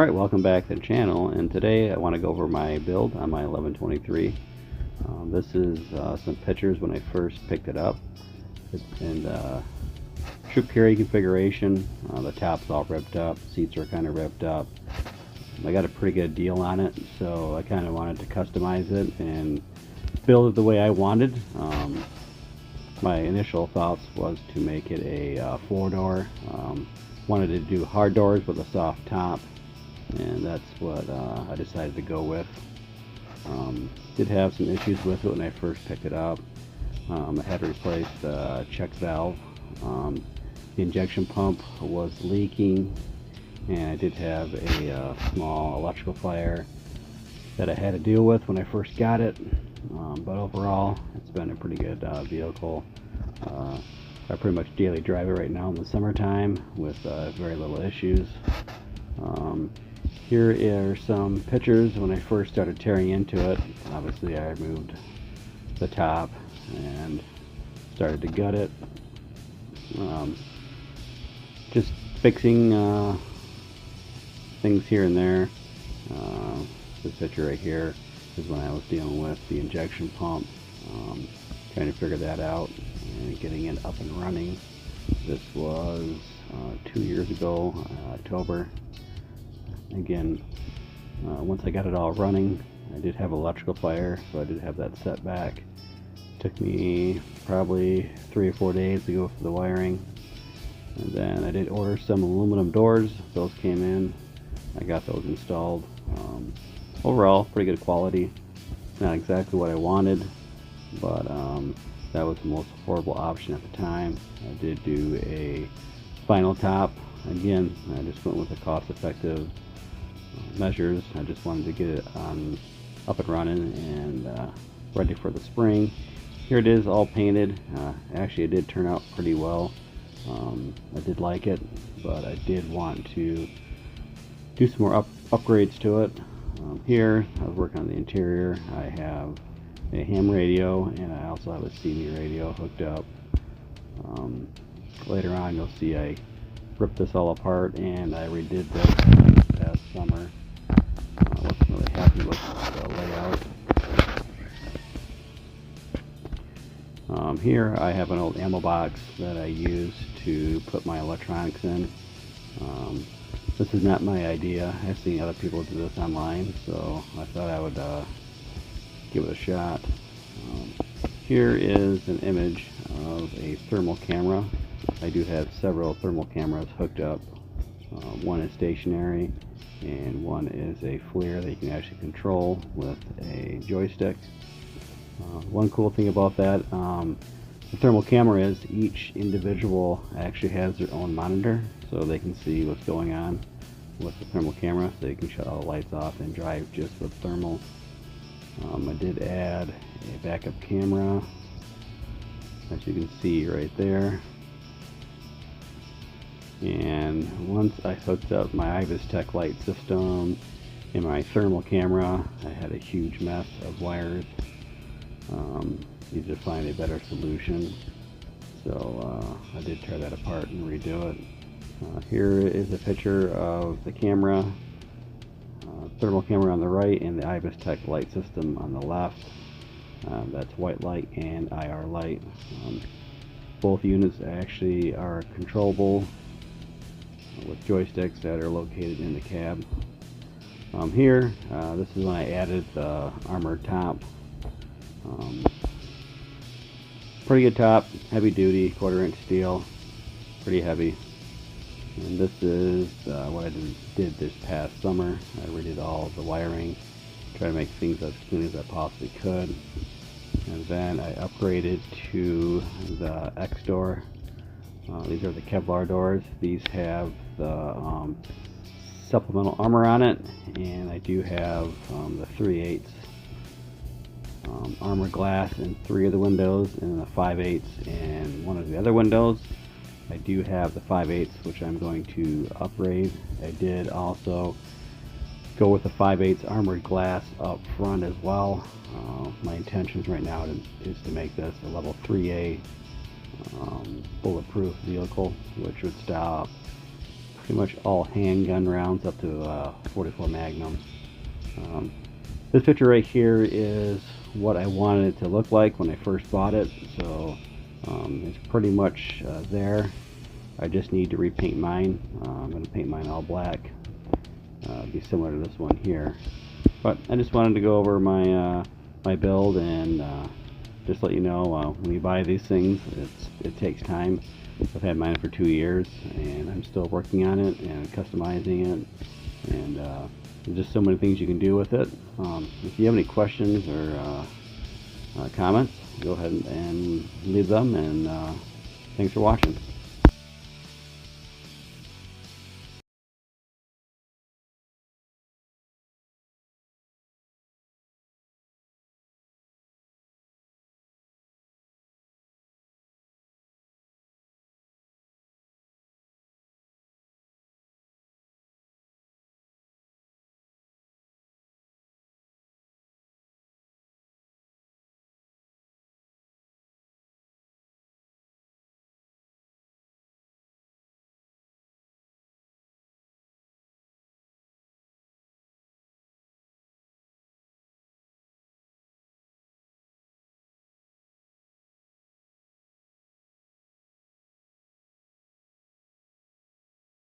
Alright, welcome back to the channel, and today I want to go over my build on my 1123. This is some pictures when I first picked it up. It's in true carry configuration. The top's all ripped up, seats are kind of ripped up. I got a pretty good deal on it, so I kind of wanted to customize it and build it the way I wanted. My initial thoughts was to make it a 4-door. Wanted to do hard doors with a soft top, and that's what I decided to go with. Did have some issues with it when I first picked it up. I had to replace the check valve. The injection pump was leaking, and I did have a small electrical fire that I had to deal with when I first got it. But overall, it's been a pretty good vehicle. I pretty much daily drive it right now in the summertime with very little issues. Here are some pictures when I first started tearing into it. Obviously I removed the top and started to gut it. Just fixing things here and there. This picture right here is when I was dealing with the injection pump, trying to figure that out and getting it up and running. This was 2 years ago, October. Again, once I got it all running, I did have electrical fire, so I did have that setback. Took me probably 3 or 4 days to go for the wiring, and then I did order some aluminum doors. Those came in. I got those installed. Overall, pretty good quality. Not exactly what I wanted, but that was the most affordable option at the time. I did do a final top. Again, I just went with the cost-effective measures. I just wanted to get it up and running and ready for the spring. Here it is, all painted. Actually, it did turn out pretty well. I did like it, but I did want to do some more upgrades to it. Here, I was working on the interior. I have a ham radio, and I also have a CD radio hooked up. Later on, you'll see I ripped this all apart, and I redid this past summer. I wasn't really happy with the layout. Here I have an old ammo box that I use to put my electronics in. This is not my idea. I've seen other people do this online, so I thought I would give it a shot. Here is an image of a thermal camera. I do have several thermal cameras hooked up. One is stationary, and one is a FLIR that you can actually control with a joystick. One cool thing about that, the thermal camera is each individual actually has their own monitor, so they can see what's going on with the thermal camera, so they can shut all the lights off and drive just with thermal. I did add a backup camera, as you can see right there. And once I hooked up my IVIS-Tech light system and my thermal camera, I had a huge mess of wires. Needed to find a better solution, so I did tear that apart and redo it. Here is a picture of the camera, thermal camera on the right, and the IVIS-Tech light system on the left. That's white light and IR light. Both units actually are controllable with joysticks that are located in the cab. Here, this is when I added the armored top. Pretty good top, heavy duty, 1/4 inch steel, pretty heavy. And this is what I did this past summer. I redid all the wiring, tried to make things as clean as I possibly could. And then I upgraded to the X door. These are the Kevlar doors. These have the supplemental armor on it, and I do have the 3/8 armor glass in 3 of the windows, and the 5/8 in 1 of the other windows. I do have the 5/8, which I'm going to upgrade. I did also go with the 5/8 armored glass up front as well. My intentions right now is to make this a level 3A bulletproof vehicle, which would stop pretty much all handgun rounds up to 44 Magnum. This picture right here is what I wanted it to look like when I first bought it, so it's pretty much there. I just need to repaint mine. I'm going to paint mine all black, be similar to this one here. But I just wanted to go over my my build and just let you know, when you buy these things, it takes time. I've had mine for 2 years and I'm still working on it and customizing it, and there's just so many things you can do with it. If you have any questions or comments, go ahead and leave them, and thanks for watching.